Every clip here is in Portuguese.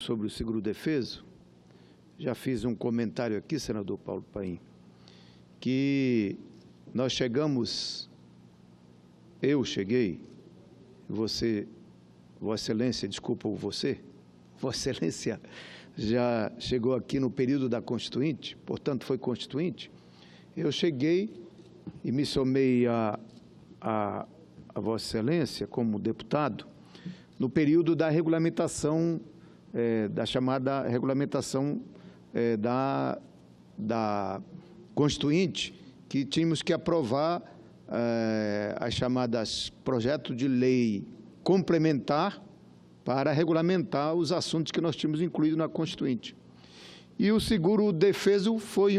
sobre o seguro-defeso, já fiz um comentário aqui, senador Paulo Paim, que nós chegamos, eu cheguei, você, Vossa Excelência, desculpa você, Vossa Excelência já chegou aqui no período da Constituinte, portanto foi Constituinte, eu cheguei e me somei a Vossa Excelência como deputado no período da regulamentação, da chamada regulamentação da Constituinte, que tínhamos que aprovar as chamadas projetos de lei complementar para regulamentar os assuntos que nós tínhamos incluído na Constituinte. E o seguro-defeso foi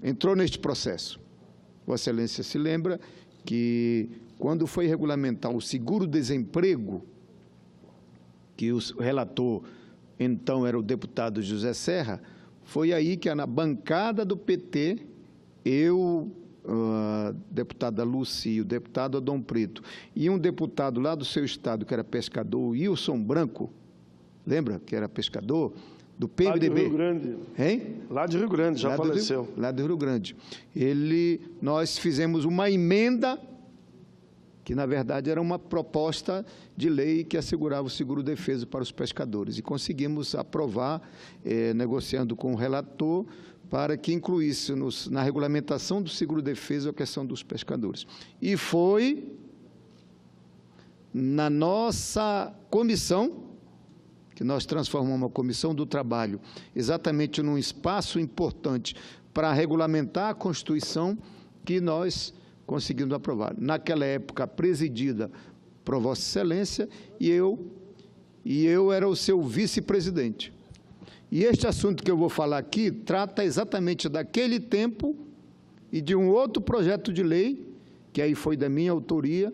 entrou neste processo. Vossa Excelência se lembra que, quando foi regulamentar o seguro-desemprego, que o relator, então, era o deputado José Serra, foi aí que, na bancada do PT, eu, a deputada Lucy, o deputado Adão Preto, e um deputado lá do seu estado, que era pescador, o Wilson Branco, lembra que era pescador? Do PMDB. Lá de Rio Grande. Hein? Lá de Rio Grande, já faleceu. Lá do Rio Grande. Nós fizemos uma emenda, que na verdade era uma proposta de lei que assegurava o seguro-defeso para os pescadores. E conseguimos aprovar, negociando com o relator, para que incluísse na regulamentação do seguro-defeso a questão dos pescadores. E foi na nossa comissão, que nós transformamos a Comissão do Trabalho exatamente num espaço importante para regulamentar a Constituição, que nós conseguimos aprovar. Naquela época, presidida por Vossa Excelência, e eu era o seu vice-presidente. E este assunto que eu vou falar aqui trata exatamente daquele tempo e de um outro projeto de lei, que aí foi da minha autoria,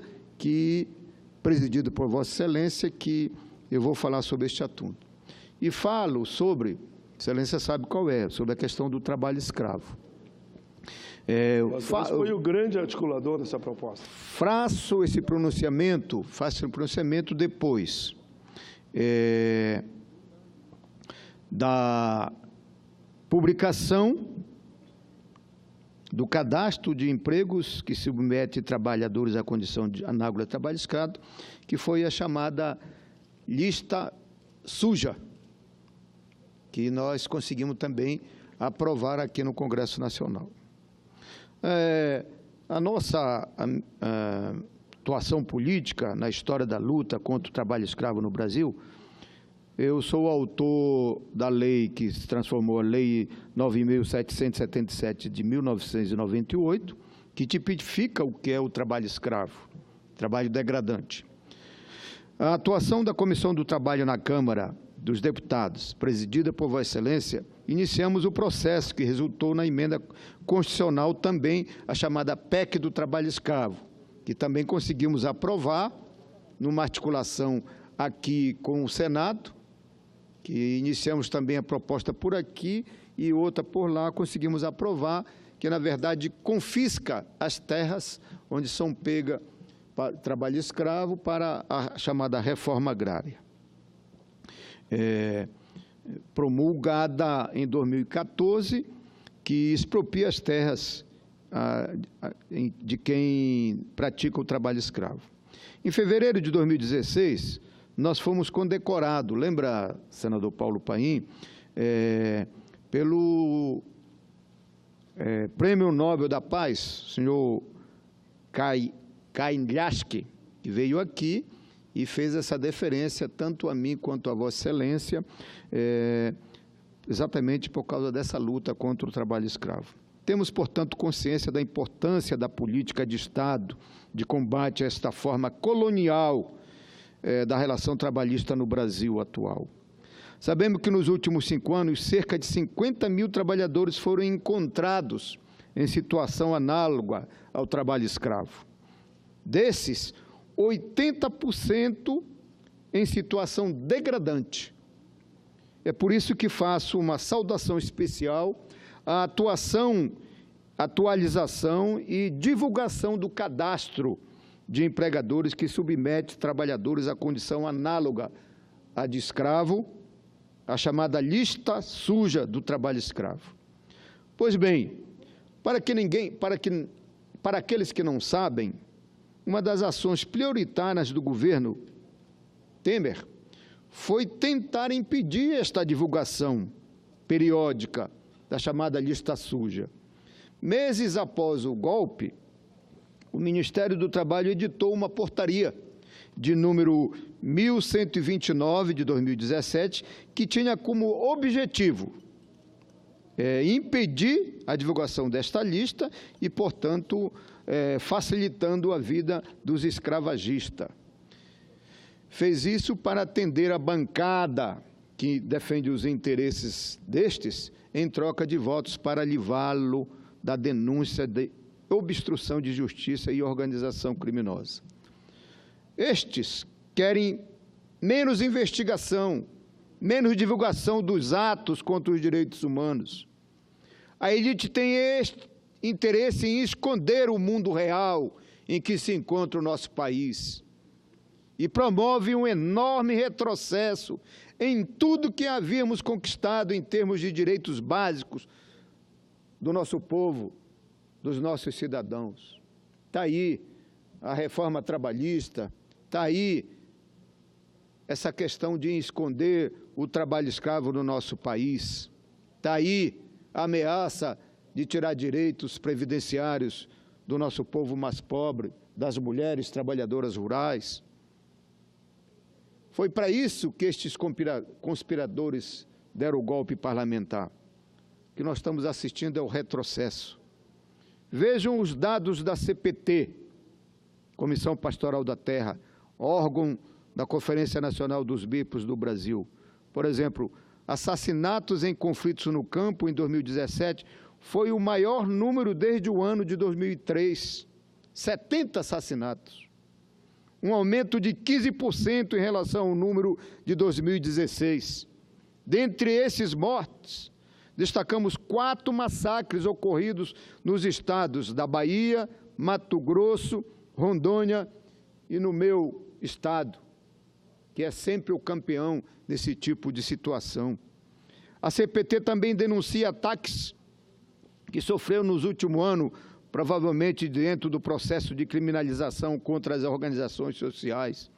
presidido por Vossa Excelência, que eu vou falar sobre este assunto. E falo sobre, Excelência sabe qual é, sobre a questão do trabalho escravo. Você foi o grande articulador dessa proposta. Faço esse pronunciamento depois da publicação do cadastro de empregos que submete trabalhadores à condição de análoga a trabalho escravo, que foi a chamada lista suja, que nós conseguimos também aprovar aqui no Congresso Nacional. A nossa atuação política na história da luta contra o trabalho escravo no Brasil, eu sou o autor da lei que se transformou a Lei 9.777 de 1998, que tipifica o que é o trabalho escravo, trabalho degradante. A atuação da Comissão do Trabalho na Câmara dos Deputados, presidida por Vossa Excelência, iniciamos o processo que resultou na emenda constitucional também, a chamada PEC do trabalho escravo, que também conseguimos aprovar numa articulação aqui com o Senado, que iniciamos também a proposta por aqui e outra por lá, conseguimos aprovar, que na verdade confisca as terras onde são pegas para trabalho escravo para a chamada reforma agrária. Promulgada em 2014, que expropria as terras de quem pratica o trabalho escravo. Em fevereiro de 2016, nós fomos condecorados, lembra, senador Paulo Paim, pelo Prêmio Nobel da Paz, senhor Kainlaski, que veio aqui e fez essa deferência tanto a mim quanto a Vossa Excelência, exatamente por causa dessa luta contra o trabalho escravo. Temos, portanto, consciência da importância da política de Estado de combate a esta forma colonial da relação trabalhista no Brasil atual. Sabemos que nos últimos 5 anos, cerca de 50 mil trabalhadores foram encontrados em situação análoga ao trabalho escravo. Desses, 80% em situação degradante. É por isso que faço uma saudação especial à atualização e divulgação do cadastro de empregadores que submete trabalhadores à condição análoga a de escravo, a chamada lista suja do trabalho escravo. Pois bem, para aqueles que não sabem, uma das ações prioritárias do governo Temer foi tentar impedir esta divulgação periódica da chamada lista suja. Meses após o golpe, o Ministério do Trabalho editou uma portaria de número 1129 de 2017, que tinha como objetivo impedir a divulgação desta lista e, portanto, facilitando a vida dos escravagistas. Fez isso para atender a bancada que defende os interesses destes, em troca de votos para livrá-lo da denúncia de obstrução de justiça e organização criminosa. Estes querem menos investigação, menos divulgação dos atos contra os direitos humanos. A elite tem interesse em esconder o mundo real em que se encontra o nosso país e promove um enorme retrocesso em tudo que havíamos conquistado em termos de direitos básicos do nosso povo, dos nossos cidadãos. Está aí a reforma trabalhista, está aí essa questão de esconder o trabalho escravo no nosso país, está aí a ameaça de tirar direitos previdenciários do nosso povo mais pobre, das mulheres trabalhadoras rurais. Foi para isso que estes conspiradores deram o golpe parlamentar. O que nós estamos assistindo é o retrocesso. Vejam os dados da CPT, Comissão Pastoral da Terra, órgão da Conferência Nacional dos Bispos do Brasil. Por exemplo, assassinatos em conflitos no campo em 2017 foi o maior número desde o ano de 2003, 70 assassinatos. Um aumento de 15% em relação ao número de 2016. Dentre esses mortos, destacamos 4 massacres ocorridos nos estados da Bahia, Mato Grosso, Rondônia e no meu estado, que é sempre o campeão desse tipo de situação. A CPT também denuncia ataques que sofreu nos últimos anos, provavelmente dentro do processo de criminalização contra as organizações sociais,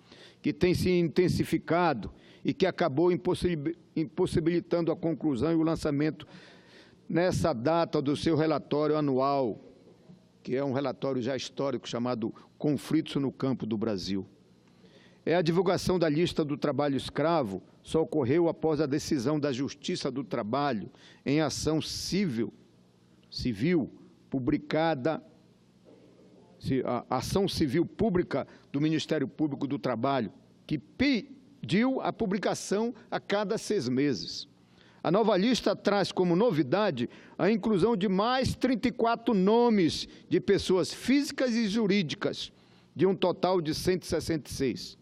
que tem se intensificado e que acabou impossibilitando a conclusão e o lançamento nessa data do seu relatório anual, que é um relatório já histórico chamado Conflitos no Campo do Brasil. A divulgação da lista do trabalho escravo só ocorreu após a decisão da Justiça do Trabalho em ação civil publicada, a ação civil pública do Ministério Público do Trabalho, que pediu a publicação a cada 6 meses. A nova lista traz como novidade a inclusão de mais 34 nomes de pessoas físicas e jurídicas, de um total de 166.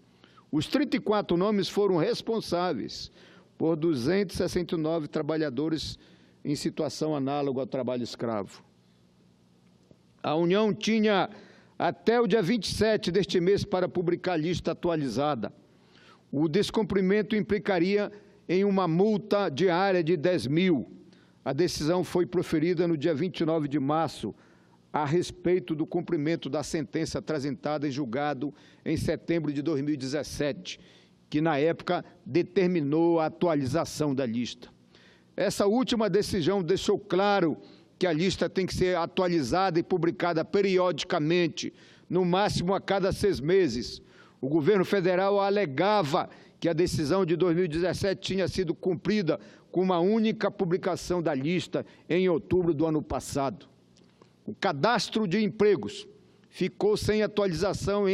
Os 34 nomes foram responsáveis por 269 trabalhadores em situação análoga ao trabalho escravo. A União tinha até o dia 27 deste mês para publicar a lista atualizada. O descumprimento implicaria em uma multa diária de 10 mil. A decisão foi proferida no dia 29 de março, a respeito do cumprimento da sentença transitada em julgado em setembro de 2017, que, na época, determinou a atualização da lista. Essa última decisão deixou claro que a lista tem que ser atualizada e publicada periodicamente, no máximo a cada 6 meses. O governo federal alegava que a decisão de 2017 tinha sido cumprida com uma única publicação da lista em outubro do ano passado. O cadastro de empregos ficou sem atualização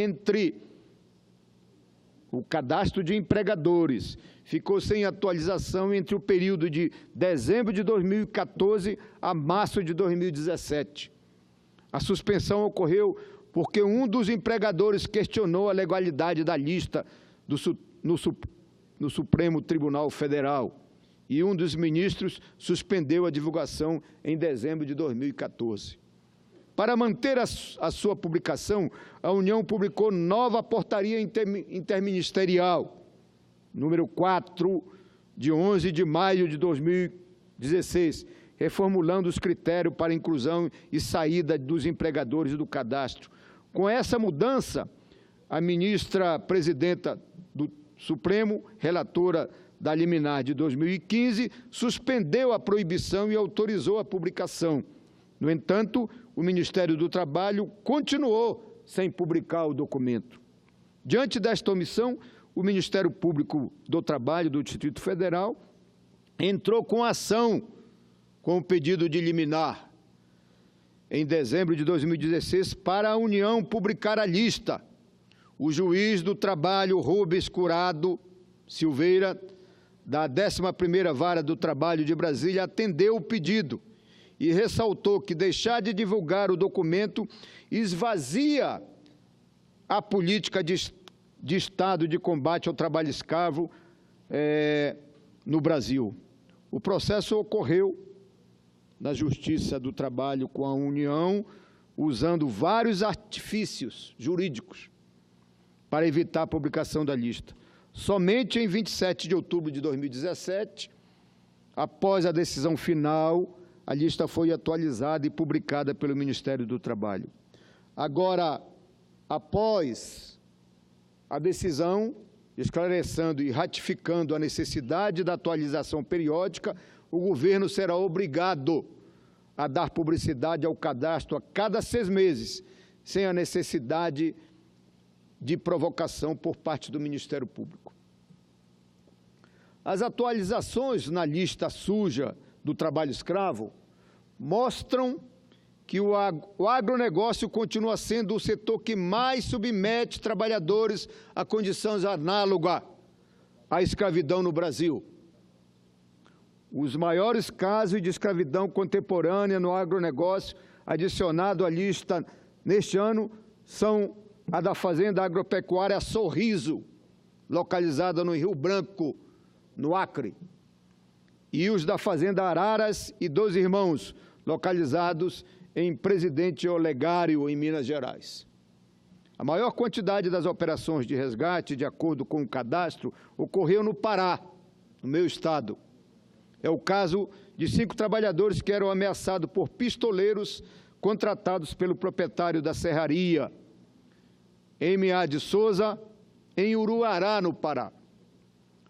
o cadastro de empregadores ficou sem atualização entre o período de dezembro de 2014 a março de 2017. A suspensão ocorreu porque um dos empregadores questionou a legalidade da lista no Supremo Tribunal Federal e um dos ministros suspendeu a divulgação em dezembro de 2014. Para manter a sua publicação, a União publicou nova portaria interministerial, número 4, de 11 de maio de 2016, reformulando os critérios para inclusão e saída dos empregadores do cadastro. Com essa mudança, a ministra presidenta do Supremo, relatora da liminar de 2015, suspendeu a proibição e autorizou a publicação. No entanto, o Ministério do Trabalho continuou sem publicar o documento. Diante desta omissão, o Ministério Público do Trabalho do Distrito Federal entrou com ação com o pedido de liminar em dezembro de 2016 para a União publicar a lista. O juiz do trabalho Rubens Curado Silveira, da 11ª Vara do Trabalho de Brasília, atendeu o pedido e ressaltou que deixar de divulgar o documento esvazia a política de Estado de combate ao trabalho escravo no Brasil. O processo ocorreu na Justiça do Trabalho com a União, usando vários artifícios jurídicos para evitar a publicação da lista. Somente em 27 de outubro de 2017, após a decisão final, a lista foi atualizada e publicada pelo Ministério do Trabalho. Agora, após a decisão, esclarecendo e ratificando a necessidade da atualização periódica, o governo será obrigado a dar publicidade ao cadastro a cada 6 meses, sem a necessidade de provocação por parte do Ministério Público. As atualizações na lista suja do trabalho escravo mostram que o agronegócio continua sendo o setor que mais submete trabalhadores a condições análogas à escravidão no Brasil. Os maiores casos de escravidão contemporânea no agronegócio, adicionado à lista neste ano, são a da Fazenda Agropecuária Sorriso, localizada no Rio Branco, no Acre, e os da Fazenda Araras e Dois Irmãos, localizados em Presidente Olegário, em Minas Gerais. A maior quantidade das operações de resgate, de acordo com o cadastro, ocorreu no Pará, no meu estado. É o caso de 5 trabalhadores que eram ameaçados por pistoleiros contratados pelo proprietário da serraria, M.A. de Souza, em Uruará, no Pará.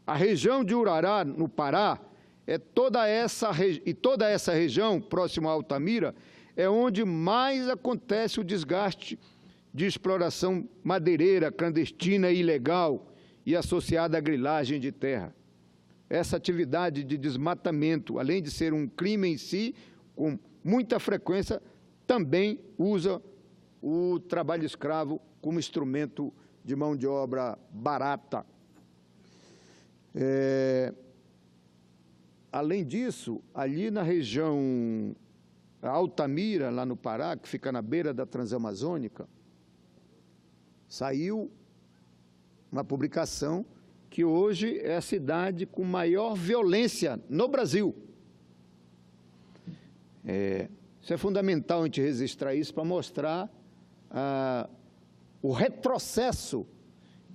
A região de Uruará, no Pará, toda essa região, próxima a Altamira, é onde mais acontece o desgaste de exploração madeireira, clandestina e ilegal e associada à grilagem de terra. Essa atividade de desmatamento, além de ser um crime em si, com muita frequência, também usa o trabalho escravo como instrumento de mão de obra barata. Além disso, ali na região Altamira, lá no Pará, que fica na beira da Transamazônica, saiu uma publicação que hoje é a cidade com maior violência no Brasil. Isso é fundamental a gente registrar isso para mostrar o retrocesso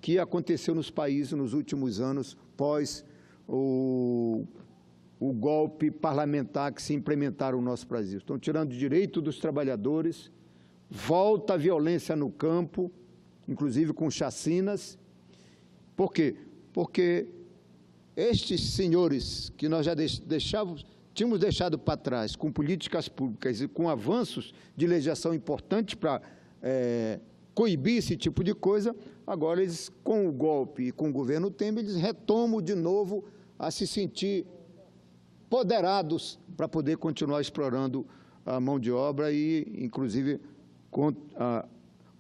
que aconteceu nos países nos últimos anos, pós o golpe parlamentar que se implementaram no nosso Brasil. Estão tirando o direito dos trabalhadores, volta a violência no campo, inclusive com chacinas. Por quê? Porque estes senhores que nós já tínhamos deixado para trás, com políticas públicas e com avanços de legislação importantes para coibir esse tipo de coisa, agora eles, com o golpe e com o governo Temer, eles retomam de novo a se sentir poderados para poder continuar explorando a mão de obra e, inclusive, com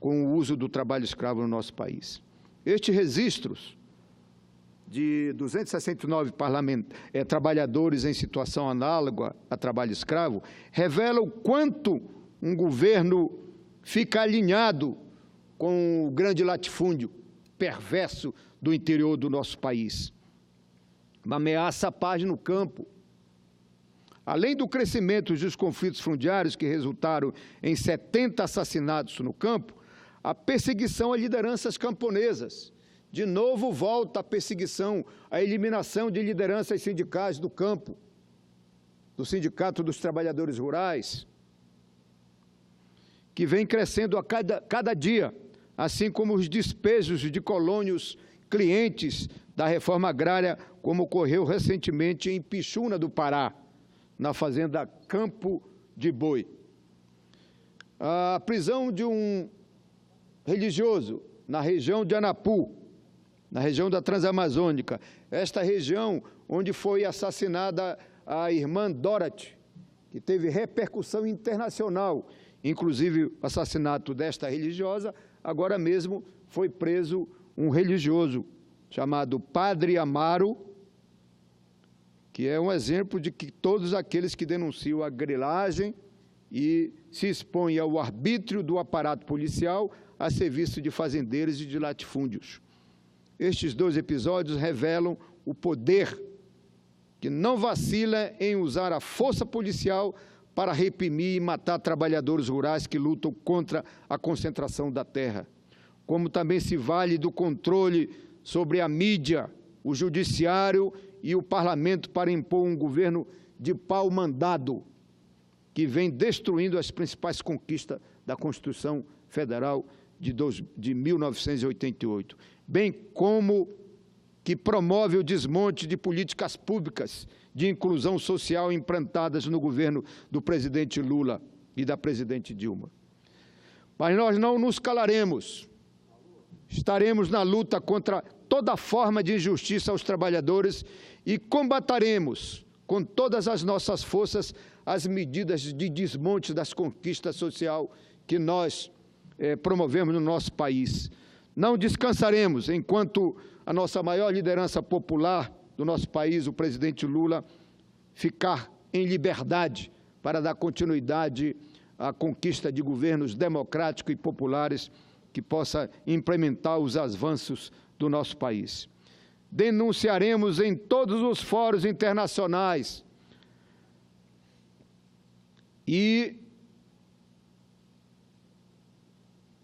o uso do trabalho escravo no nosso país. Estes registros de 269 trabalhadores em situação análoga a trabalho escravo revelam o quanto um governo fica alinhado com o grande latifúndio perverso do interior do nosso país. Uma ameaça à paz no campo. Além do crescimento dos conflitos fundiários que resultaram em 70 assassinatos no campo, a perseguição a lideranças camponesas, De novo volta a perseguição, a eliminação de lideranças sindicais do campo, do Sindicato dos Trabalhadores Rurais, que vem crescendo a cada dia, assim como os despejos de colônios clientes da reforma agrária, como ocorreu recentemente em Pixuna do Pará, na fazenda Campo de Boi. A prisão de um religioso na região de Anapu, na região da Transamazônica, esta região onde foi assassinada a irmã Dorothy, que teve repercussão internacional, inclusive o assassinato desta religiosa. Agora mesmo foi preso um religioso chamado Padre Amaro, que é um exemplo de que todos aqueles que denunciam a grilagem e se expõem ao arbítrio do aparato policial a serviço de fazendeiros e de latifúndios. Estes dois episódios revelam o poder que não vacila em usar a força policial para reprimir e matar trabalhadores rurais que lutam contra a concentração da terra, como também se vale do controle sobre a mídia, o judiciário e o parlamento para impor um governo de pau mandado que vem destruindo as principais conquistas da Constituição Federal de 1988, bem como que promove o desmonte de políticas públicas de inclusão social implantadas no governo do presidente Lula e da presidente Dilma. Mas nós não nos calaremos. Estaremos na luta contra toda forma de injustiça aos trabalhadores e combateremos com todas as nossas forças as medidas de desmonte das conquistas sociais que nós promovemos no nosso país. Não descansaremos enquanto a nossa maior liderança popular do nosso país, o presidente Lula, ficar em liberdade para dar continuidade à conquista de governos democráticos e populares que possa implementar os avanços do nosso país. Denunciaremos em todos os fóruns internacionais e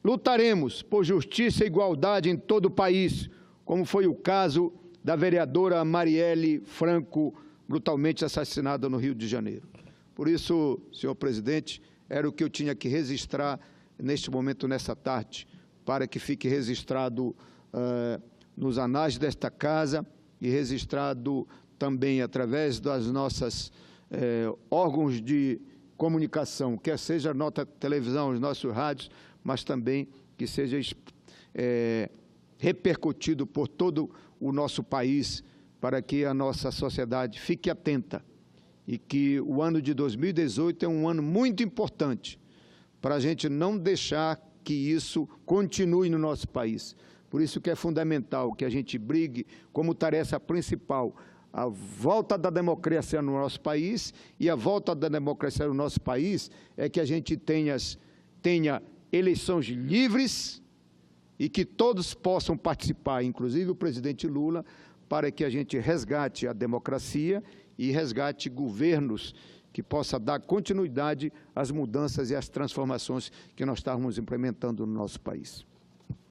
lutaremos por justiça e igualdade em todo o país, como foi o caso da vereadora Marielle Franco, brutalmente assassinada no Rio de Janeiro. Por isso, senhor presidente, era o que eu tinha que registrar neste momento, nessa tarde, para que fique registrado nos anais desta casa e registrado também através das nossas órgãos de comunicação, quer seja a nossa televisão, os nossos rádios, mas também que seja repercutido por todo o nosso país, para que a nossa sociedade fique atenta e que o ano de 2018 é um ano muito importante para a gente não deixar que isso continue no nosso país. Por isso que é fundamental que a gente brigue como tarefa principal a volta da democracia no nosso país, e a volta da democracia no nosso país é que a gente tenha eleições livres e que todos possam participar, inclusive o presidente Lula, para que a gente resgate a democracia e resgate governos que possa dar continuidade às mudanças e às transformações que nós estamos implementando no nosso país.